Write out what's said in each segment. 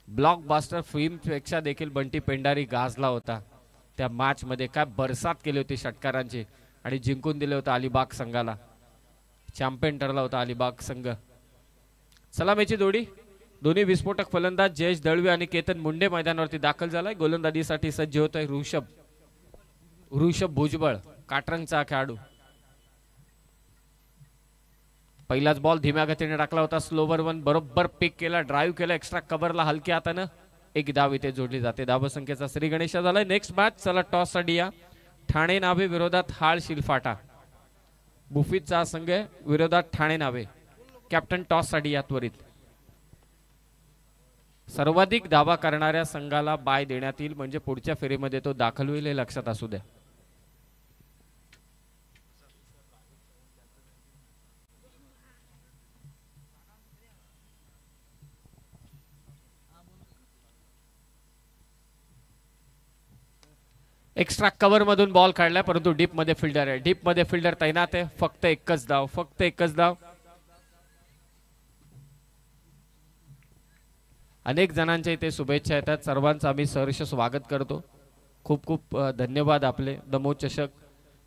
Blockbuster फिल्मपेक्षा देखील बंटी पेंडारी गाजला होता त्या मॅच मध्ये. काय बरसात केली होती षटकारांची आणि जिंकून दिले होते अलिबाग संघाला. चॅम्पियन ठरला होता अलिबाग संघ. सलामीची जोडी दोन्ही विस्फोटक फलंदाज जयेश दळवी आणि केतन मुंडे मैदानावरती दाखल झालाय. गोलंदाजीसाठी सज्ज होतोय ऋषभ भुजबळ काटरंगचा खेळाडू. पहिलाच बॉल धीम्या गतीने टाकला होता. स्लोवर वन बरोबर पिक केला, ड्राईव्ह केला, एक्स्ट्रा कव्हरला हलक्या हातानं एक धाव इथे जोडली जाते. धावसंख्येचा श्री गणेश झालाय. नेक्स्ट मॅच चला टॉस डिया. ठाणे नावे विरोधात हाळ शिलफाटा. बुफीचा संघ विरोधात ठाणे नावे. कॅप्टन टॉस साठी या त्वरित. सर्वाधिक धावा करणाऱ्या संघाला बाय देण्यात येईल, म्हणजे पुढच्या फेरीमध्ये तो दाखल होईल हे लक्षात असू द्या. एक्स्ट्रा कव्हर मधून बॉल काढला, परंतु डीप मध्ये फिल्डर आहे. डीप मध्ये फिल्डर तैनात आहे. फक्त एकच धाव, फक्त एकच धाव. अनेक जणांच्या इथे शुभेच्छा येतात. सर्वांचं आम्ही सहर्ष स्वागत करतो. खूप खूप धन्यवाद. आपले दमो चषक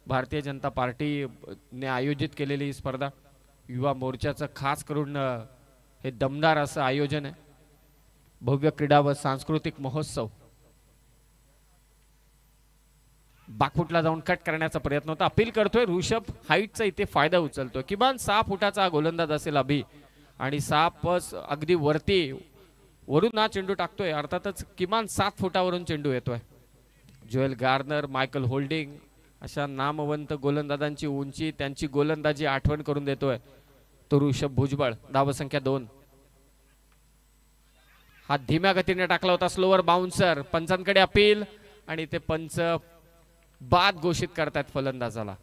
भारतीय जनता पार्टीने आयोजित केलेली ही स्पर्धा युवा मोर्चाचं खास करून हे दमदार असं आयोजन आहे. भव्य क्रीडा व सांस्कृतिक महोत्सव. बाकफुटला जाऊन कट करण्याचा प्रयत्न होता. अपील करतोय ऋषभ. हाईटचा इथे फायदा उचलतोय. किमान 6 फुटाचा गोलंदाज असेल अभि आणि 6 प्लस अगदी वरती वरून हा चेंडू टाकतोय. अर्थातच किमान 7 फुटावरून चेंडू येतोय. जोएल गार्नर, मायकल होल्डिंग अशा नामवंत गोलंदाजांची उंची, त्यांची गोलंदाजी आठवण करून देतोय तो ऋषभ भुजबळ. धावसंख्या 2. हा धीम्या गतीने टाकला होता. Slower bouncer. पंचांकडे अपील आणि ते पंच बाद घोषित करतात फलंदाजाला.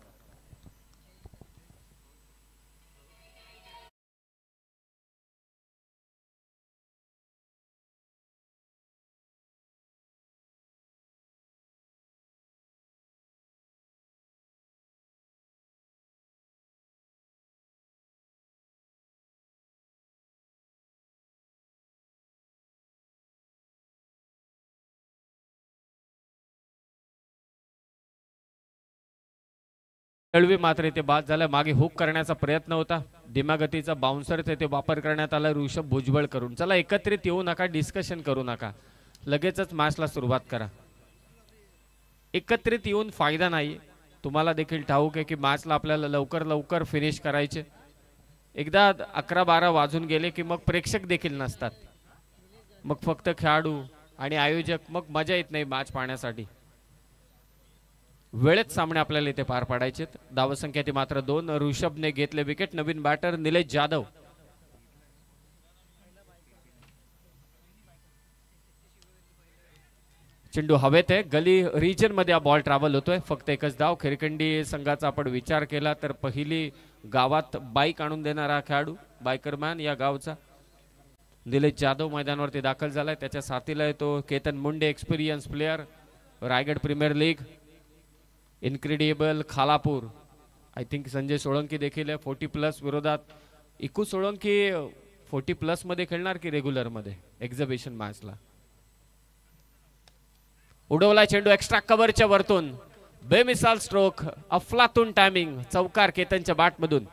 दळवी मात्र इथे बाद झाला. मागे हुक करण्याचा प्रयत्न होता. धीम्या गतीचा बाउन्सर ते वापर करण्यात आला ऋषभ भुजबळ करून. चला एकत्रित येऊ नका, डिस्कशन करू नका, लगेचच मॅचला सुरुवात करा. एकत्रित येऊन फायदा नाही. तुम्हाला देखील ठाऊक आहे की मॅचला आपल्याला लवकर लवकर फिनिश करायचे. एकदा 11-12 वाजून गेले की मग प्रेक्षक देखील नसतात. मग फक्त खेळाडू आणि आयोजक, मग मजा येत नाही मॅच पाहण्यासाठी. वेळेत सामने आपल्याला इथे पार पाडायचे. धावसंख्या ती मात्र 2. ऋषभने घेतले विकेट. नवीन बॅटर निलेश जाधव. चेंडू हवेत आहे. गली रिजन मध्ये हा बॉल ट्रॅव्हल होतोय. फक्त एकच धाव. खिरकंडी संघाचा आपण विचार केला तर पहिली गावात बाईक आणून देणारा खेळाडू, बायकरमॅन या गावचा निलेश जाधव मैदानावरती दाखल झालाय. त्याच्या साथीला येतो Ketan Munde, experience player, Raigad premier league, incredible Khalapur. I think Sanjay Solanki देखील आहे. 40+ विरोधात इकू सोळंकी 40+ मध्ये खेळणार की रेग्युलर मध्ये एक्झिबिशन मॅचला. उडवला चेंडू एक्स्ट्रा कव्हरच्या वरतून. बेमिसाल स्ट्रोक, अफलातून टायमिंग, चौकार केतनच्या बॅट मधून.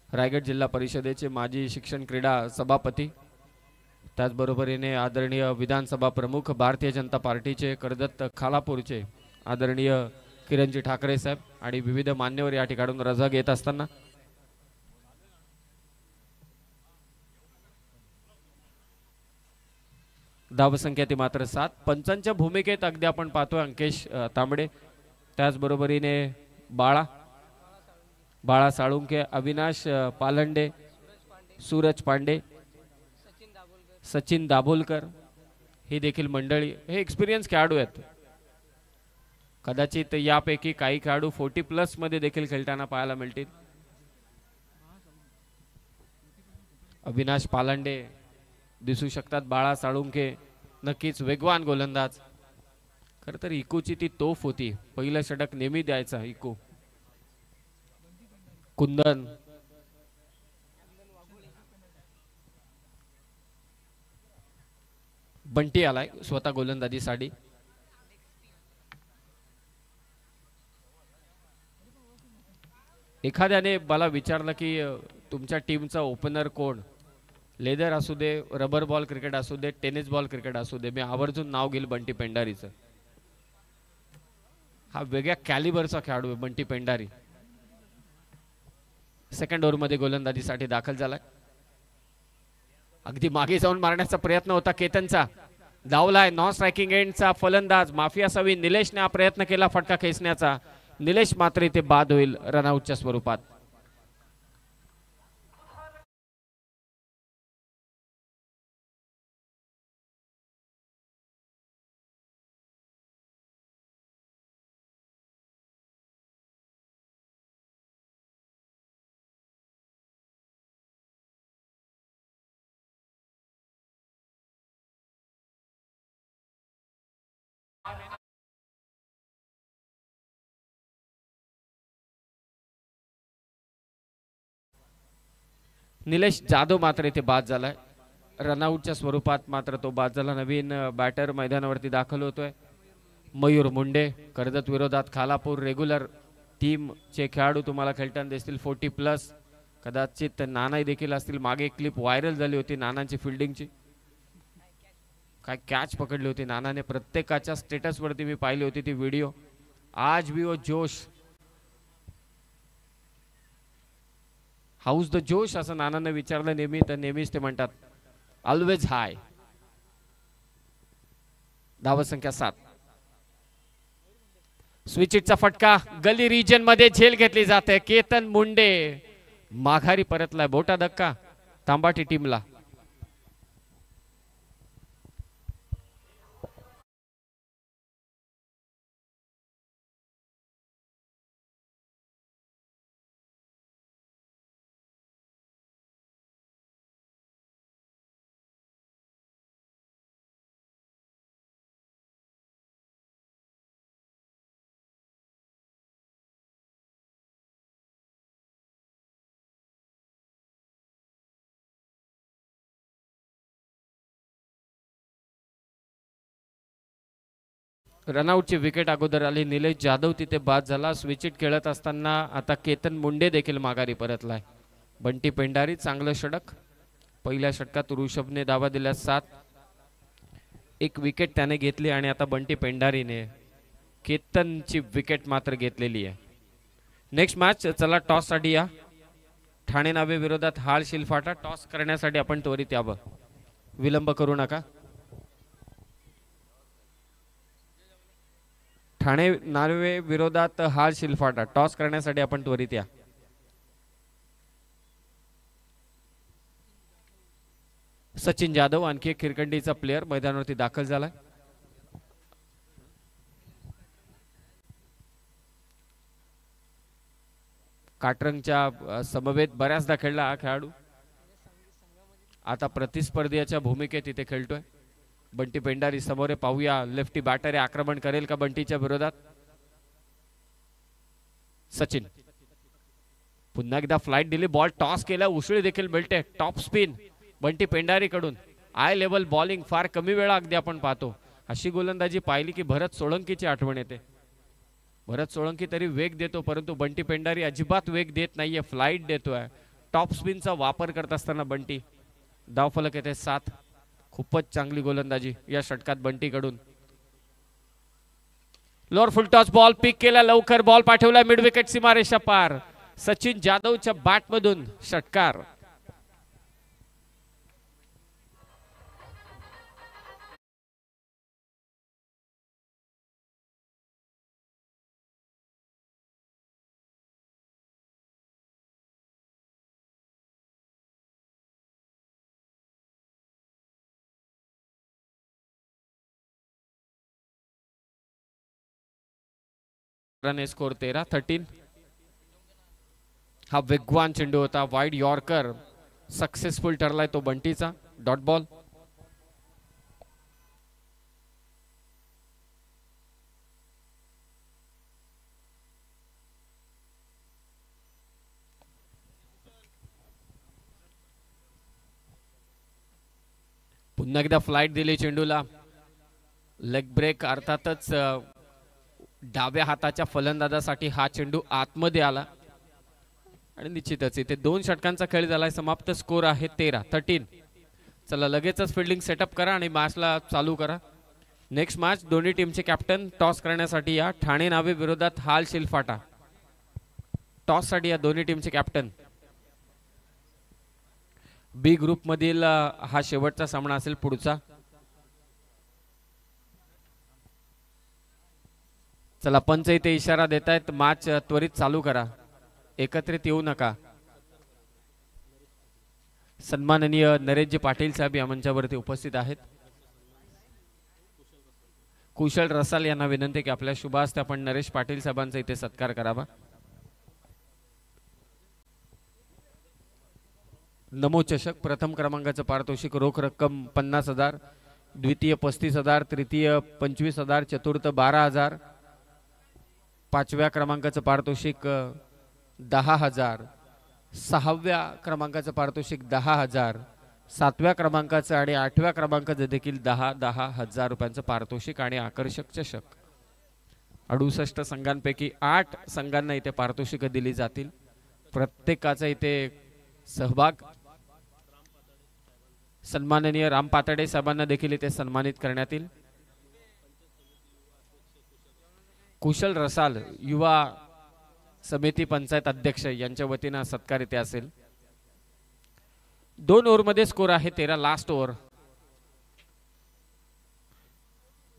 रायगड जिल्हा परिषदेचे माजी शिक्षण क्रीडा सभापती, त्याचबरोबरीने आदरणीय विधानसभा प्रमुख भारतीय जनता पार्टीचे कर्जत खालापूरचे आदरणीय किरणजी ठाकरे साहेब आणि विविध मान्यवर या ठिकाणून रजा घेत असताना धावसंख्या ती मात्र 7. पंचांच्या भूमिकेत अगदी आपण पाहतोय अंकेश तांबडे, त्याचबरोबरीने बाळा साळुंके, अविनाश पालंडे, सूरज पांडे, सचिन दाभोलकर ही देखील मंडळी. हे एक्सपिरियन्स खेळाडू आहेत. कदाचित यापैकी काही खेळाडू 40+ मध्ये देखील खेळताना पाहायला मिळतील. अविनाश पालंडे दिसू शकतात बाळा साळुंके, नक्कीच वेगवान गोलंदाज. खर तर इकूची ती तोफ होती, पहिलं षटक नेहमी द्यायचा इकू. कुंदन, बंटी आलाय स्वतः गोलंदाजीसाठी. एखाद्याने मला विचारलं की तुमच्या टीमचा ओपनर कोण, लेदर असू दे, रबर बॉल क्रिकेट असू दे, टेनिस बॉल क्रिकेट असू दे, मी आवर्जून नाव घेईल बंटी पेंडारीचं. हा वेगळ्या कॅलिबरचा खेळाडू आहे बंटी पेंडारी. सेकंड ओव्हरमध्ये गोलंदाजीसाठी दाखल झालाय. अगदी मागे जाऊन मारण्याचा प्रयत्न होता केतनचा, धावलाय. नॉन स्ट्रायकिंग एंडचा फलंदाज माफिया सवी निलेशने हा प्रयत्न केला फटका खेचण्याचा. निलेश मात्र इथे बाद होईल रनआउटच्या स्वरूपात. निलेश जाधव मात्र इथे बाद झालाय रनआउटच्या स्वरूपात. मात्र तो बाद झाला. नवीन बॅटर मैदानावरती दाखल होतोय मयूर मुंडे. कर्जत विरोधात खालापूर रेग्युलर टीमचे खेळाडू तुम्हाला खेळताना दिसतील 40+. कदाचित नाना देखील असतील. मागे एक क्लिप व्हायरल झाली होती नानांची फिल्डिंगची, काय कॅच पकडली होती नानाने. प्रत्येकाच्या स्टेटसवरती मी पाहिली होती ती व्हिडिओ. आज भी वो जोश, हाऊस द जोश असं नानांना विचारलं नेहमी, तर नेहमीच ते म्हणतात ऑलवेज हाय. धावसंख्या 7. स्विचिटचा फटका गली रिजन मध्ये झेल घेतली जाते. केतन मुंडे माघारी परतलाय. बोटा धक्का तांबाटी टीमला. रनआउटची विकेट अगोदर आली. निलेश जाधव तिथे बाद झाला. स्विचिट खेळत असताना आता केतन मुंडे देखील माघारी परतलाय. बंटी पेंडारी चांगलं षटक. पहिल्या षटकात ऋषभने धावा दिल्या 7. एक विकेट त्याने घेतली आणि आता बंटी पेंडारीने केतनची विकेट मात्र घेतलेली आहे. नेक्स्ट मॅच चला टॉस साठी या. ठाणे नावे विरोधात हाळ शिलफाटा. टॉस करण्यासाठी आपण त्वरित यावं, विलंब करू नका. ठाणे नार्वे विरोधात हाळ शिलफाटा. टॉस करण्यासाठी आपण त्वरित या. सचिन जाधव आणखी एक खिरकंडीचा प्लेयर मैदानावरती दाखल झालाय. काटरंगच्या समवेत बऱ्याचदा खेळला हा खेळाडू. आता प्रतिस्पर्धीच्या भूमिकेत इथे खेळतोय. बंटी पेंडारी समोर पाहूया. लेफ्टी बॅटर आक्रमण करेल का बंटीच्या विरोधात. सचिन पुन्हा एकदा फ्लाइट दिली. बॉल टॉस केला. उसळी देखील मिळते. टॉप स्पिन बंटी पेंडारी कडून. आय लेवल बॉलिंग फार कमी वेळा अगदी आपण पाहतो. अशी गोलंदाजी पाहिली की भरत सोळंकीची आठवण येते. भरत सोळंकी तरी वेग देतो, परंतु बंटी पेंडारी अजिबात वेग देत नाहीये. फ्लाइट देतोय. टॉप स्पिनचा वापर करत असताना बंटी. धावफलक येते 7. खूपच चांगली गोलंदाजी या षटकात बंटी कडून. लोअर फुल टॉस बॉल पिक केला. लवकर बॉल पाठवला मिड विकेट सीमारेषा पार. सचिन जाधवच्या बॅट मधून षटकार. Run score 13. हा वेगवान चेंडू होता. वाईड यॉर्कर सक्सेसफुल ठरलाय तो बंटीचा. Dot ball. पुन्हा एकदा फ्लाइट दिली चेंडूला. लेग ब्रेक अर्थातच डाव्या हाताच्या फलंदाजासाठी हा चेंडू आतमध्ये आला आणि निश्चितच इथे 2 षटकांचा खेळ झालाय समाप्त. स्कोर आहे 13. चला लगेचच फिल्डिंग सेटअप करा आणि मॅचला चालू करा. नेक्स्ट मॅच दोन्ही टीमचे कॅप्टन टॉस करण्यासाठी या. ठाणे नावे विरोधात हाल शिलफाटा. टॉस साठी या दोन्ही टीमचे कॅप्टन. बी ग्रुप मधील हा शेवटचा सामना असेल पुढचा. चला पंच इथे इशारा देत आहेत, मॅच त्वरित चालू करा, एकत्रित येऊ नका. सन्माननीय नरेशजी पाटील साहेब या मंचावरती उपस्थित आहेत. कुशल रसाल यांना विनंती की आपल्या शुभ हस्ते आपण नरेश पाटील साहेबांचा इथे सत्कार करावा. नमो चषक प्रथम क्रमांकाचं पारितोषिक रोख रक्कम 50,000, द्वितीय 35,000, तृतीय 25,000, चतुर्थ 12,000, पाचव्या क्रमांकाचं पारितोषिक 10,000, सहाव्या क्रमांकाचं पारितोषिक 10,000, सातव्या क्रमांकाचं आणि आठव्या क्रमांकाचं देखील 10,000 रुपयांचं पारितोषिक आणि आकर्षक चषक. 68 संघांपैकी 8 संघांना इथे पारितोषिक दिली जातील. प्रत्येकाचा इथे सहभाग. सन्माननीय राम पातडे साहेबांना देखील इथे सन्मानित करण्यात येईल. कुशल रसाल युवा समिती पंचायत अध्यक्ष यांच्या वतीने सत्कार इथे असेल. 2 ओव्हरमध्ये स्कोर आहे 13. Last over.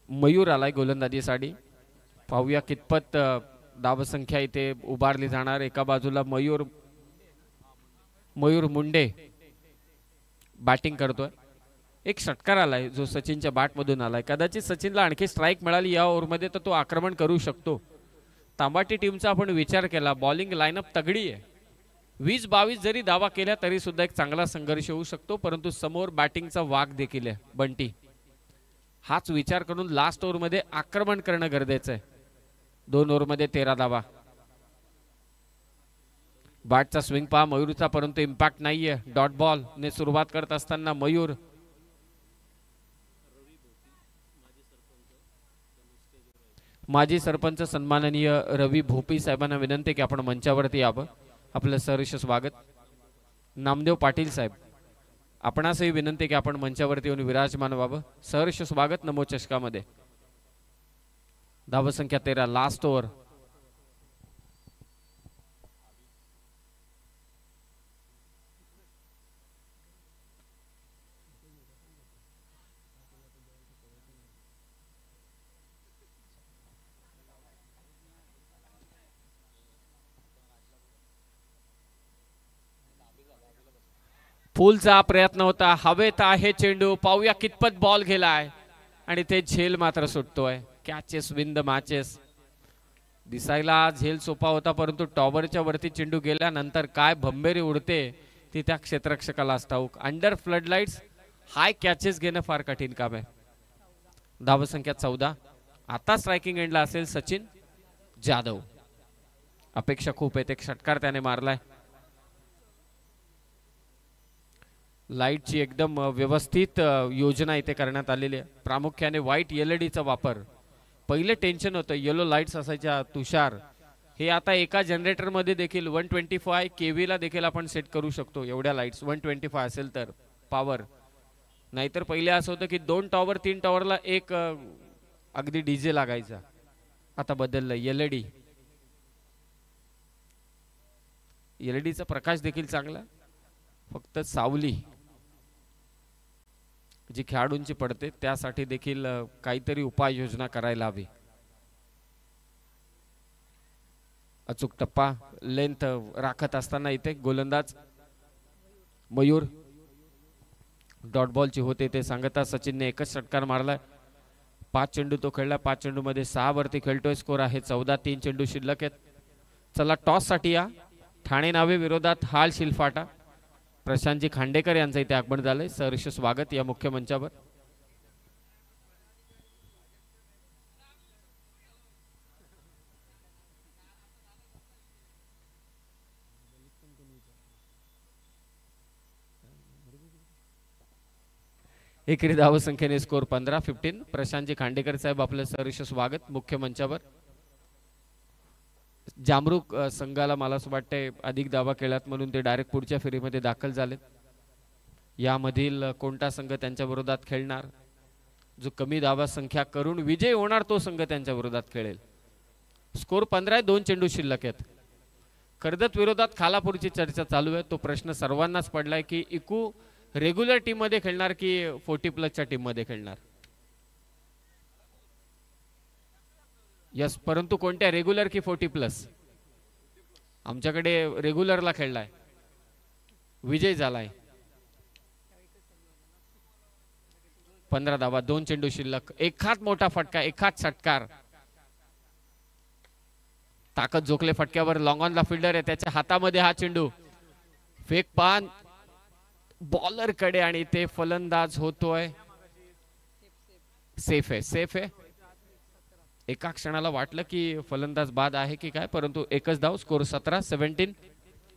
मयूर आलाय गोलंदाजीसाठी. पाहूया कितपत धावसंख्या इथे उभारली जाणार. एका बाजूला मयूर मुंडे बॅटिंग करतोय. एक षटकार आलाय जो सचिनच्या बॅट मधून आलाय. कदाचित सचिनला आणखी स्ट्राईक मिळाली या ओव्हरमध्ये तर तो आक्रमण करू शकतो. तांबाटी टीमचा आपण विचार केला, बॉलिंग लाईनअप तगडी आहे. 20-22 जरी धावा केल्या तरी सुद्धा एक चांगला संघर्ष होऊ शकतो, परंतु समोर बॅटिंगचा वाघ देखील आहे बंटी. हाच विचार करून लास्ट ओव्हरमध्ये आक्रमण करणं गरजेचं आहे. 2 ओव्हरमध्ये 13 धावा. बॅटचा स्विंग पहा मयूरचा, परंतु इम्पॅक्ट नाहीये. डॉट बॉल ने सुरुवात करत असताना मयूर. माजी सरपंच सन्माननीय रवी भोपी साहेबांना विनंती की आपण मंचावरती यावं. आपलं सहर्ष स्वागत. नामदेव पाटील साहेब आपणासही विनंती की आपण मंचावरती येऊन विराजमान व्हावं. सहर्ष स्वागत नमो चषकामध्ये. धावसंख्या 13. Last over. फुलचा प्रयत्न होता. हवेत आहे चेंडू. पाहूया कितपत बॉल गेलाय आणि ते झेल मात्र सुटतोय. Catches win the matches. दिसायला झेल सोपा होता, परंतु टॉवरच्या वरती चेंडू गेल्यानंतर काय भंबेरी उडते ती त्या क्षेत्ररक्षकाला ठाऊक. अंडर फ्लड लाईट्स हाय कॅचेस घेणं फार कठीण काम आहे. धावसंख्या 14. आता स्ट्रायकिंग एंडला असेल सचिन जाधव. अपेक्षा खूप आहेत. एक षटकार त्याने मारलाय. लाईटची एकदम व्यवस्थित योजना इथे करण्यात आलेली आहे. प्रामुख्याने व्हाईट एलईडीचा वापर. पहिले टेन्शन होतं येलो लाईट्स असायच्या तुषार. हे आता एका जनरेटर मध्ये देखील 125 केव्ही ला देखील आपण सेट करू शकतो. एवढ्या लाईट्स 125 असेल तर पॉवर. नाहीतर पहिले असं होतं की 2 टॉवर 3 टॉवरला एक अगदी डीजे लागायचा. आता बदललं. एलईडी. एलईडीचा प्रकाश देखील चांगला. फक्त सावली जी खेळाडूंची पडते त्यासाठी देखील काहीतरी उपाययोजना करायला हवी. अचूक टप्पा लेंथ राखत असताना इथे गोलंदाज मयूर. डॉट बॉलची होते ते सांगता सचिनने एकच षटकार मारलाय. 5 चेंडू तो खेळला. 5 चेंडू मध्ये 6 वरती खेळतोय. स्कोर आहे 14. 3 चेंडू शिल्लक आहेत. चला टॉस साठी या. ठाणे नावे विरोधात हाल शिलफाटा. प्रशांतजी खांडेकर यांचं इथे आगमन झालंय. सहर्ष स्वागत या मुख्य मंचावर. एकरी धावसंख्येने स्कोर 15-15. प्रशांतजी खांडेकर साहेब आपलं सहर्ष स्वागत मुख्य मंचावर. जामरूक संघाला मला असं वाटतंय अधिक धावा केल्यात म्हणून ते डायरेक्ट पुढच्या फेरीमध्ये दाखल झालेत. यामधील कोणता संघ त्यांच्या विरोधात खेळणार, जो कमी धावा संख्या करून विजय होणार तो संघ त्यांच्या विरोधात खेळेल. स्कोर 15 आहे, 2 चेंडू शिल्लक आहेत. कर्जत विरोधात खालापूरची चर्चा चालू आहे. तो प्रश्न सर्वांनाच पडलाय की इकू रेग्युलर टीम मध्ये खेळणार की 40+ टीम मध्ये खेळणार. यस, परंतु कोणत्या रेग्युलर की 40+? आमच्याकडे रेग्युलरला खेळलाय, विजय झालाय. 15 धावा, 2 चेंडू शिल्लक. एखाद मोठा फटका, एखाद षटकार. ताकद जोखले फटक्यावर. लॉंग ऑन ला फिल्डर आहे, त्याच्या हातामध्ये हा चेंडू. फेक पान बॉलर कडे आणि ते फलंदाज होतोय. सेफ आहे, सेफ आहे. एका क्षणाला वाटलं की फलंदाज बाद आहे की काय, परंतु एकच धाव. स्कोर 17-17.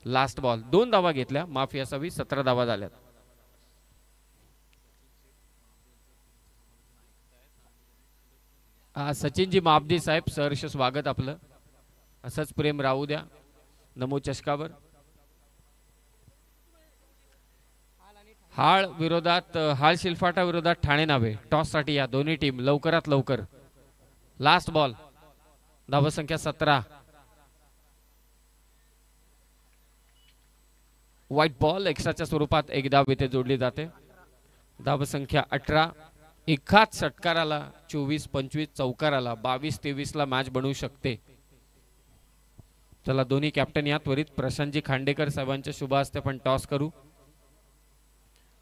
Last ball. 2 धावा घेतल्या, माफी असावी. 17 धावा झाल्यात. सचिनजी माबदी साहेब सहर्ष स्वागत आपलं. असंच प्रेम राहू द्या नमो चषकावर. हाळ विरोधात हाळ शिल्फाटा विरोधात ठाणे नावे. टॉस साठी या दोन्ही टीम लवकरात लवकर. Last ball. धावसंख्या 17. व्हाईट बॉल एक्स्ट्राच्या स्वरूपात एक धाव इथे जोडली जाते. धावसंख्या 18. एकाच षटकाराला 24-25 चौकाराला 22-23 ला मॅच बनवू शकते. चला दोन्ही कॅप्टन या त्वरित प्रशांतजी खांडेकर साहेबांच्या शुभ हस्ते आपण टॉस करू.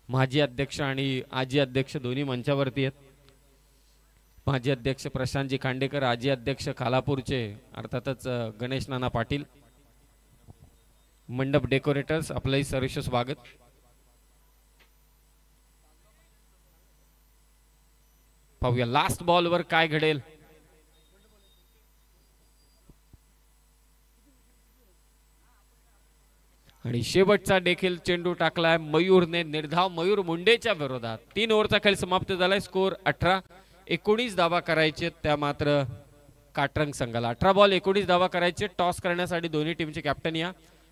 माजी अध्यक्ष आणि आजी अध्यक्ष दोन्ही मंचावरती आहेत. माजी अध्यक्ष प्रशांतजी खांडेकर, आजी अध्यक्ष खालापूरचे अर्थातच गणेश नाना पाटील. मंडप डेकोरेटर्स आपलंही सहर्ष स्वागत. पाहूया लास्ट बॉल वर काय घडेल. आणि शेवटचा देखील चेंडू टाकलाय मयूरने निर्धाव. मयूर मुंडेच्या विरोधात. 3 ओव्हरचा खेळ समाप्त झालाय. स्कोर 18-19 धावा करायचे त्या मात्र काटरंग संघाला. 18 बॉल 19 धावा करायचे. टॉस करण्यासाठी दोन्ही टीमचे कॅप्टन या.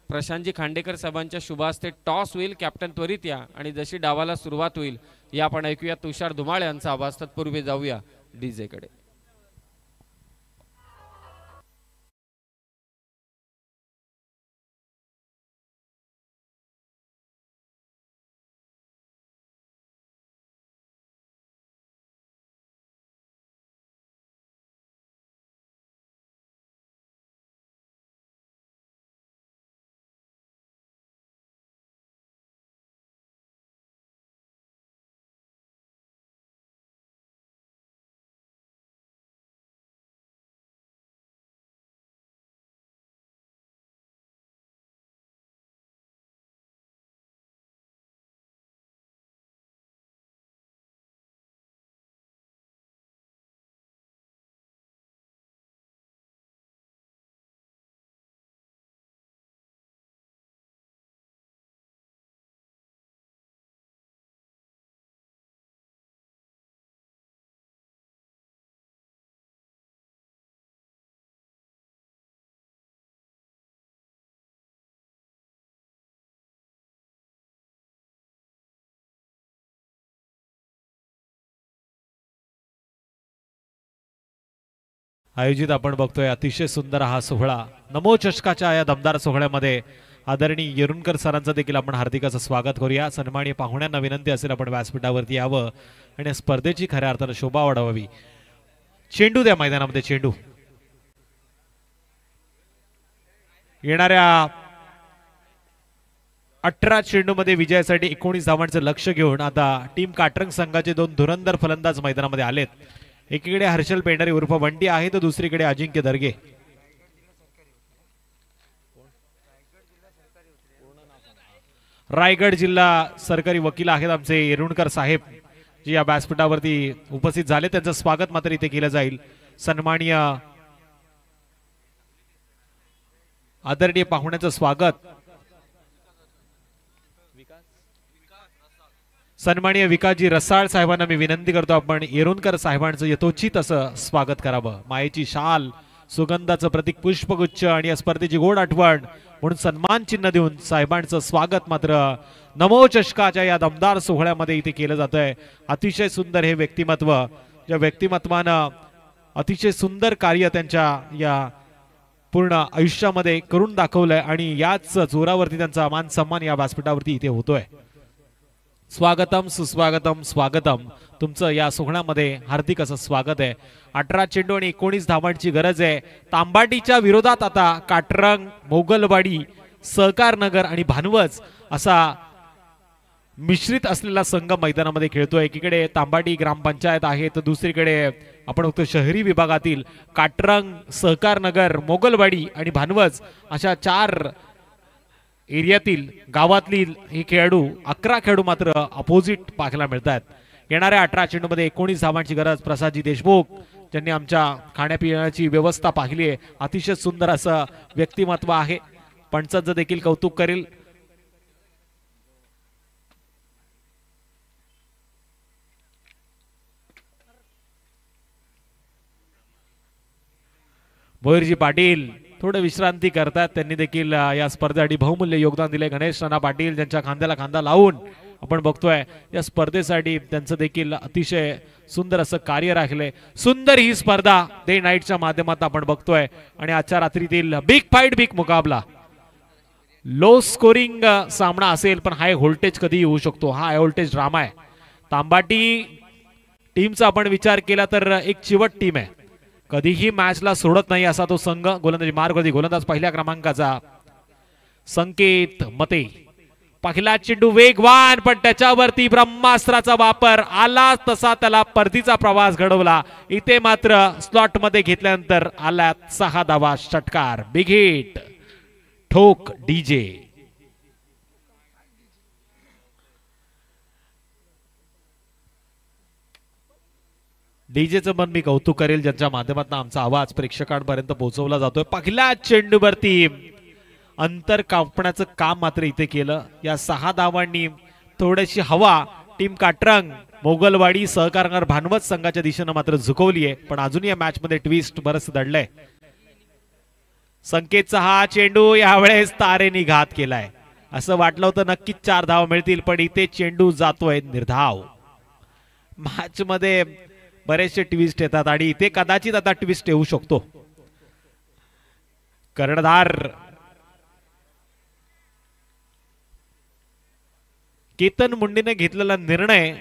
प्रशांतजी खांडेकर साहेबांच्या शुभ हस्ते टॉस होईल. कॅप्टन त्वरित या आणि जशी डावाला सुरुवात होईल या आपण ऐकूया तुषार धुमाळ यांचा आवाज. तत्पूर्वी जाऊया डीजे कडे. आयोजित आपण बघतोय अतिशय सुंदर हा सोहळा. नमो चषकाच्या या दमदार सोहळ्यामध्ये आदरणीय येरुणकर सरांचं देखील आपण हार्दिक असं स्वागत करूया. सन्माननीय पाहुण्यांना विनंती असेल आपण व्यासपीठावरती यावं आणि स्पर्धेची खऱ्या अर्थानं शोभा वाढवावी. चेंडू द्या मैदानामध्ये. चेंडू येणाऱ्या 18 चेंडूमध्ये विजयासाठी 19 धावांचं लक्ष घेऊन आता टीम काटरंग संघाचे 2 धुरंधर फलंदाज मैदानामध्ये आलेत. एकीकडे हर्षल पेंढारे उर्फ बंटी आहे तर दुसरीकडे अजिंक्य दर्गे. रायगड जिल्हा सरकारी वकील आहेत आमचे येरुणकर साहेब जी या व्यासपीठावरती उपस्थित झाले. त्यांचं स्वागत मात्र इथे केलं जाईल. सन्माननीय आदरणीय पाहुण्यांचं स्वागत. सन्माननीय विकाजी रसाळ साहेबांना मी विनंती करतो आपण येरुणकर साहेबांचं यथोचित असं स्वागत करावं. मायेची शाल, सुगंधाचं प्रतीक पुष्पगुच्छ आणि या स्पर्धेची गोड आठवण म्हणून सन्मान चिन्ह देऊन साहेबांचं स्वागत मात्र नमो चषकाच्या या दमदार सोहळ्यामध्ये इथे केलं जातंय. अतिशय सुंदर हे व्यक्तिमत्व, ज्या व्यक्तिमत्वानं अतिशय सुंदर कार्य त्यांच्या या पूर्ण आयुष्यामध्ये करून दाखवलंय आणि याच जोरावरती त्यांचा मान सन्मान या व्यासपीठावरती इथे होतोय. स्वागतम सुस्वागतम स्वागतम, तुमचं या सोहळ्यामध्ये हार्दिक असं स्वागत आहे. 18 चेंडू आणि 19 धावांची गरज आहे. तांबाटीच्या विरोधात आता काटरंग, मोगलवाडी, सहकारनगर आणि भानवज असा मिश्रित असलेला संघ मैदानामध्ये खेळतोय. एकीकडे तांबाटी ग्रामपंचायत आहे तर दुसरीकडे आपण बघतो शहरी विभागातील काटरंग, सहकारनगर, मोगलवाडी आणि भानवज अशा 4 एरियातील गावातली हे खेळाडू 11 खेळाडू मात्र अपोजिट पाहायला मिळतात. येणाऱ्या 18 चेंडूमध्ये 19 धावांची गरज. प्रसादजी देशमुख ज्यांनी आमच्या खाण्यापिण्याची व्यवस्था पाहिली आहे, अतिशय सुंदर असं व्यक्तिमत्व आहे. पंचांचं देखील कौतुक करेल. भोईरजी पाटील थोडं विश्रांती करतात. त्यांनी देखील या स्पर्धेसाठी बहुमूल्य योगदान दिले. गणेश राणा पाटील ज्यांच्या खांद्याला खांदा लावून आपण बघतोय या स्पर्धेसाठी त्यांचं देखील अतिशय सुंदर असं कार्य राखले. सुंदर ही स्पर्धा डे नाईटच्या माध्यमातून आपण बघतोय आणि आजच्या रात्रीतील बिग फाईट, बिग मुकाबला, लो स्कोरिंग सामना असेल पण हाय व्होल्टेज कधी येऊ शकतो. हा हाय व्होल्टेज ड्रामा आहे. तांबाटी टीमचा आपण विचार केला तर एक चिवट टीम आहे, कधीही मॅचला सोडत नाही असा तो संघ. गोलंदाजी मार्गवरती गोलंदाज पहिल्या क्रमांकाचा संकेत मते. पहिला चेंडू वेगवान पण त्याच्यावरती ब्रह्मास्त्राचा वापर आला तसा त्याला परतीचा प्रवास घडवला. इथे मात्र स्लॉट मध्ये घेतल्यानंतर आला 6 धावा. षटकार, बिग हिट, ठोक डीजे. डीजेचं पण मी कौतुक करेल ज्यांच्या माध्यमातून आमचा आवाज प्रेक्षकांपर्यंत पोहोचवला जातोय. पहिल्या चेंडूवरती अंतर कापण्याचं काम मात्र इथे केलं. या 6 धावांनी थोडीशी हवा टीम काटरंग, मोगलवाडी, सहकारनगर, भानवत संघाच्या दिशेनं मात्र झुकवली आहे. पण अजून या मॅच मध्ये ट्विस्ट बरंच दडलंय. संकेतचा हा चेंडू यावेळेस तारेनी घात केलाय. असं वाटलं होतं नक्कीच 4 धावा मिळतील पण इथे चेंडू जातोय निर्धाव. मॅच मध्ये बरेचसे ट्विस्ट येतात आणि इथे कदाचित आता ट्विस्ट येऊ शकतो. कर्णधार केतन मुंडेने घेतलेला निर्णय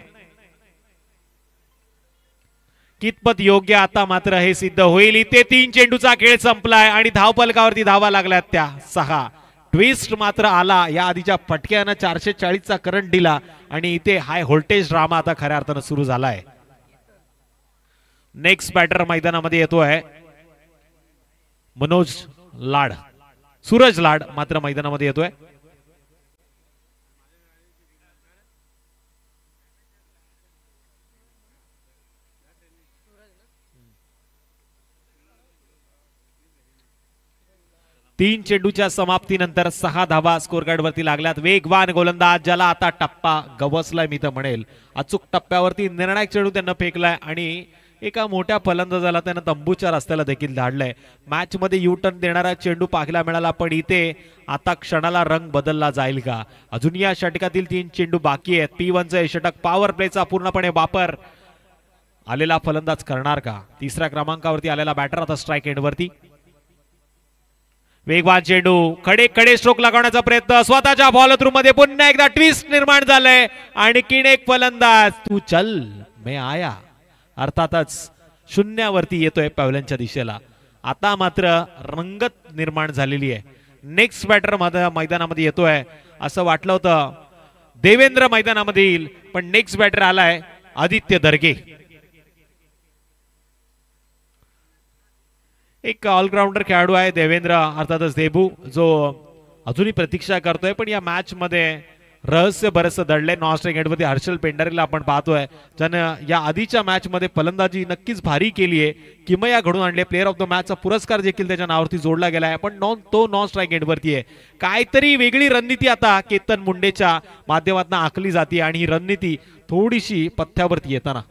कितपत योग्य आता मात्र हे सिद्ध होईल. इथे 3 चेंडूचा खेळ संपलाय आणि धावफलकावरती धावा लागल्यात त्या 6. ट्विस्ट मात्र आला. या आधीच्या फटक्यानं 440चा करंट दिला आणि इथे हाय व्होल्टेज ड्रामा आता खऱ्या अर्थानं सुरू झालाय. नेक्स्ट बॅटर मैदानामध्ये येतोय मनोज लाड, सूरज लाड मात्र मैदानामध्ये येतोय. तीन चेंडूच्या समाप्तीनंतर 6 धावा स्कोर कार्ड वरती लागल्यात. वेगवान गोलंदाज ज्याला आता टप्पा गवसलाय मी तर म्हणेल. अचूक टप्प्यावरती निर्णायक चेंडू त्यांना फेकलाय आणि एका मोठ्या फलंदाजाला त्यानं तंबूच्या रस्त्याला देखील धाडलंय. मॅच मध्ये यू टर्न देणारा चेंडू पाहायला मिळाला पण इथे आता क्षणाला रंग बदलला जाईल का? अजून या षटकातील 3 चेंडू बाकी आहेत. P1चं षटक पॉवर प्लेचा पूर्णपणे वापर आलेला फलंदाज करणार का? 3ऱ्या क्रमांकावरती आलेला बॅटर आता स्ट्राइक एंड वरती. वेगवान चेंडू, कडे कडे स्ट्रोक लगावण्याचा प्रयत्न, स्वतःच्या बॉल थ्रू मध्ये पुन्हा एकदा ट्विस्ट निर्माण झालंय. आणखीन एक फलंदाज, तू चल मैं आया, अर्थातच शून्यावरती येतोय पॅव्हलियनच्या दिशेला. आता मात्र रंगत निर्माण झालेली आहे. नेक्स्ट बॅटर मैदानामध्ये येतोय असं वाटलं होतं देवेंद्र मैदानामध्ये येईल पण नेक्स्ट बॅटर आलाय आदित्य दर्गे. एक ऑलराऊंडर खेळाडू आहे देवेंद्र, अर्थातच देबू, जो अजूनही प्रतीक्षा करतोय पण या मॅच मध्ये रहस्य बरंचसं दडले. नॉन स्ट्राईक एंडवरती हर्षल पेंढारीला आपण पाहतोय, ज्यानं या आधीच्या मॅच मध्ये फलंदाजी नक्कीच भारी केली आहे, किमया घडून आणले. प्लेअर ऑफ द मॅचचा पुरस्कार देखील त्याच्या नावावरती जोडला गेला आहे, पण तो नॉन स्ट्राईक एंडवरती आहे. काहीतरी वेगळी रणनीती आता केतन मुंडेच्या माध्यमातून आखली जाते आणि ही रणनीती थोडीशी पथ्यावरती येताना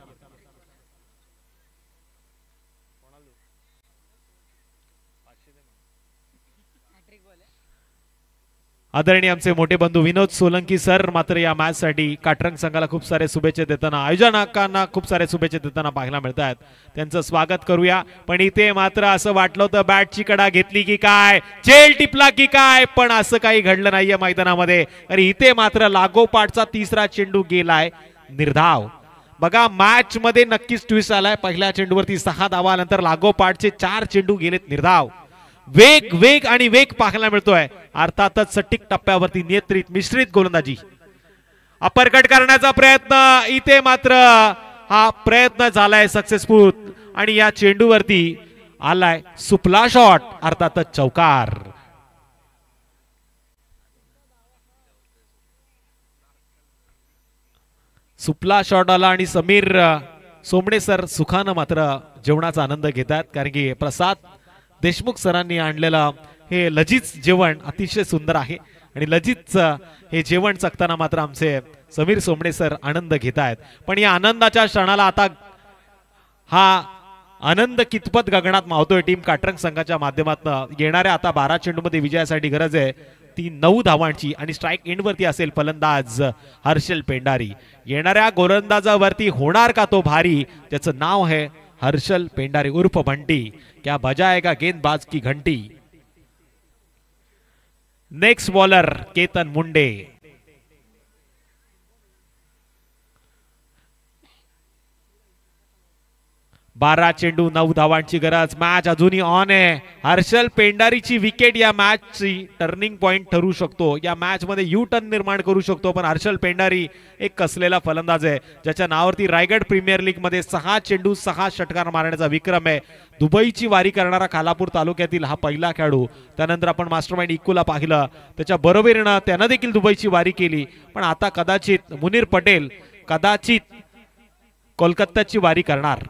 आदरणीय आमचे मोठे बंधू विनोद सोलंकी सर मात्र या मॅच साठी काटरंग संघाला खूप सारे शुभेच्छा देताना, आयोजकांना खूप सारे शुभेच्छा देताना पाहायला मिळत आहेत. त्यांचं स्वागत करूया. पण इथे मात्र असं वाटलं होतं बॅटची कडा घेतली की काय, झेल टिपला की काय, पण असं काही घडलं नाहीये मैदानामध्ये. आणि इथे मात्र लागोपाठचा तिसरा चेंडू गेलाय निर्धाव. बघा मॅच मध्ये नक्कीच ट्विस्ट आलाय. पहिल्या चेंडूवरती 6 धावा, नंतर लागोपाठचे 4 चेंडू गेलेत निर्धाव. वेग वेग आणि वेग पाहायला मिळतोय. अर्थातच सटीक टप्प्यावरती नियंत्रित मिश्रित गोलंदाजी. अपरकट करण्याचा प्रयत्न, इथे मात्र हा प्रयत्न झालाय सक्सेसफुल आणि या चेंडूवरती आलाय सुपला शॉट, अर्थातच चौकार. सुपला शॉट आला आणि समीर सोमणे सर सुखानं मात्र जेवणाचा आनंद घेतात, कारण की प्रसाद देशमुख सरांनी आणलेलं हे लजीज जेवण अतिशय सुंदर आहे आणि लजीज हे जेवण चखताना मात्र आमचे समीर सोमणे सर आनंद घेत आहेत. पण या आनंदाच्या क्षणाला आता हा आनंद कितपत गगनात मावतोय टीम काटरंग संघाच्या माध्यमातून. येणाऱ्या आता 12 चेंडूमध्ये विजयासाठी गरज आहे ती 9 धावांची आणि स्ट्राईक एंडवरती असेल फलंदाज हर्षल पेंढारी. येणाऱ्या गोलंदाजावरती होणार का तो भारी, त्याचं नाव आहे हर्षल पेंढारी उर्फ बंटी. क्या बजाएगा गेंदबाज की घंटी. Next bowler Ketan Munde. बारा चेंडू 9 धावांची गरज. मॅच अजूनही ऑन आहे. हर्षल पेंढारीची विकेट या मॅचची टर्निंग पॉइंट ठरू शकतो, या मॅच मध्ये यू टर्न निर्माण करू शकतो. पण हर्षल पेंढारी एक कसलेला फलंदाज आहे, ज्याच्या नावावरती रायगड प्रीमियर लीग मध्ये 6 चेंडू 6 षटकार मारण्याचा विक्रम आहे. दुबईची वारी करणारा खालापूर तालुक्यातील हा पहिला खेळाडू. त्यानंतर आपण मास्टरमाइंड इक्कूला पाहिलं, त्याच्या बरोबरीनं त्यानं देखील दुबईची वारी केली. पण आता कदाचित मुनीर पटेल कदाचित कोलकात्याची वारी करणार.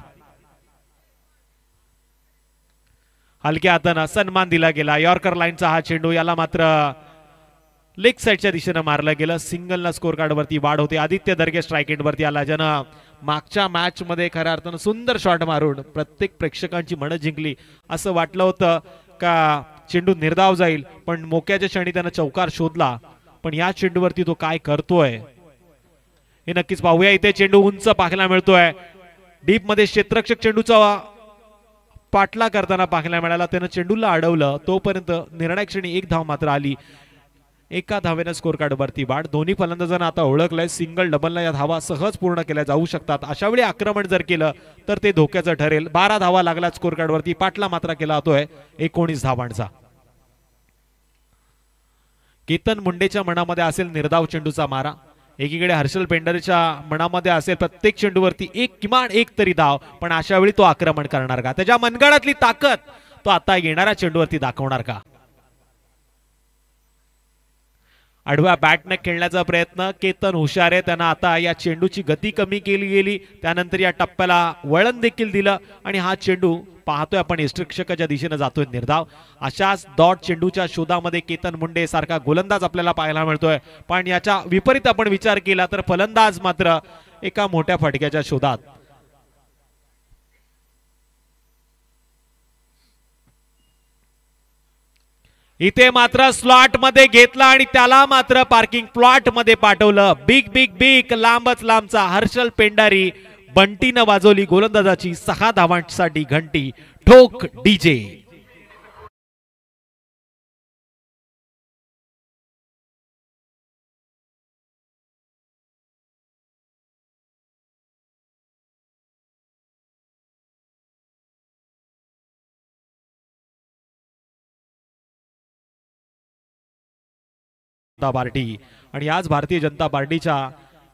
हलक्या हातानं सन्मान दिला गेला. यॉर्कर लाईनचा हा चेंडू, याला मात्र लेग साइडच्या दिशेनं मारलं गेलं. सिंगलला स्कोर कार्ड वरती वाढ होते. आदित्य दर्गे स्ट्राइक एंड वरती आला, ज्यानं मागच्या मॅच मध्ये खऱ्या अर्थानं सुंदर शॉट मारून प्रत्येक प्रेक्षकांची मनं जिंकली. असं वाटलं होतं का चेंडू निर्धाव जाईल, पण मोक्याच्या क्षणी त्यानं चौकार शोधला. पण या चेंडूवरती तो काय करतोय हे नक्कीच पाहूया. इथे चेंडू उंच पाहायला मिळतोय. डीप मध्ये क्षेत्ररक्षक चेंडूचा पाठला करताना पाहायला मिळाला. त्यानं चेंडूला अडवलं, तोपर्यंत निर्णायक क्षणी 1 धाव मात्र आली. 1 धावेनं स्कोर कार्ड वरती वाढ. दोन्ही फलंदाजांना आता ओळखलंय. सिंगल डबलला या धावा सहज पूर्ण केल्या जाऊ शकतात. अशा वेळी आक्रमण जर केलं तर ते धोक्याचं ठरेल. 12 धावा लागला स्कोर कार्ड वरती. पाठला मात्र केला होतोय 19 धावांचा. केतन मुंडेच्या मनामध्ये असेल निर्धाव चेंडूचा मारा. एकीकडे हर्षल पेंढारीच्या मनामध्ये असेल प्रत्येक चेंडूवरती किमान एक तरी धाव. पण अशा वेळी तो आक्रमण करणार का, त्याच्या मनगडातली ताकद तो आता येणाऱ्या चेंडूवरती दाखवणार का. आडव्या बॅटने खेळण्याचा प्रयत्न. केतन हुशार आहे, त्यानं आता या चेंडूची गती कमी केली गेली. त्यानंतर या टप्प्याला वळण देखील दिलं आणि हा चेंडू पाहतोय आपण यष्टिरक्षकाच्या दिशेने जातोय निर्धाव. अशाच डॉट चेंडूच्या शोधामध्ये केतन मुंडे सारखा गोलंदाज आपल्याला पाहायला मिळतोय. पण याच्या विपरीत आपण विचार केला तर फलंदाज मात्र एका मोठ्या फटक्याच्या शोधात. इथे मात्र स्लॉट मध्ये घेतला आणि त्याला मात्र पार्किंग प्लॉट मध्ये पाठवलं. बिग बिग बिग लांबच लांबचा हर्षल पेंढारी. बंटीनं वाजवली गोलंदाजाची 6 धावांसाठी घंटी. ठोक डीजे. पार्टी आणि आज भारतीय जनता पार्टीच्या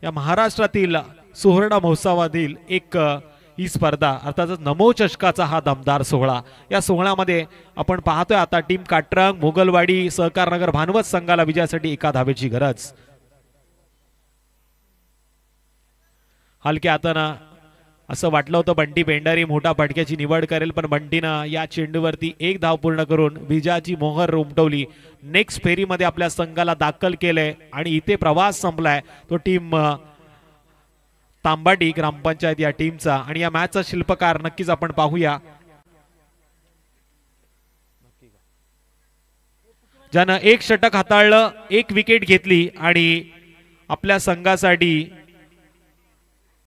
या महाराष्ट्रातील सुवर्ण महोत्सवातील एक ही स्पर्धा अर्थातच नमो चषकाचा हा दमदार सोहळा. या सोहळ्यामध्ये आपण पाहतोय आता टीम काटरंग, मोगलवाडी, सहकारनगर, भानवत संघाला विजयासाठी 1 धावेची गरज. हलक्या हातानं असं वाटलं होतं बंटी पेंडारी मोठा फटक्याची निवड करेल, पण बंटीनं या चेंडूवरती एक धाव पूर्ण करून विजयाची मोहर उमटवली. नेक्स्ट फेरीमध्ये आपल्या संघाला दाखल केलंय आणि इथे प्रवास संपलाय तो टीम तांबाटी ग्रामपंचायत या टीमचा. आणि या मॅचचा शिल्पकार नक्कीच आपण पाहूया, ज्यानं एक षटक हाताळलं, एक विकेट घेतली आणि आपल्या संघासाठी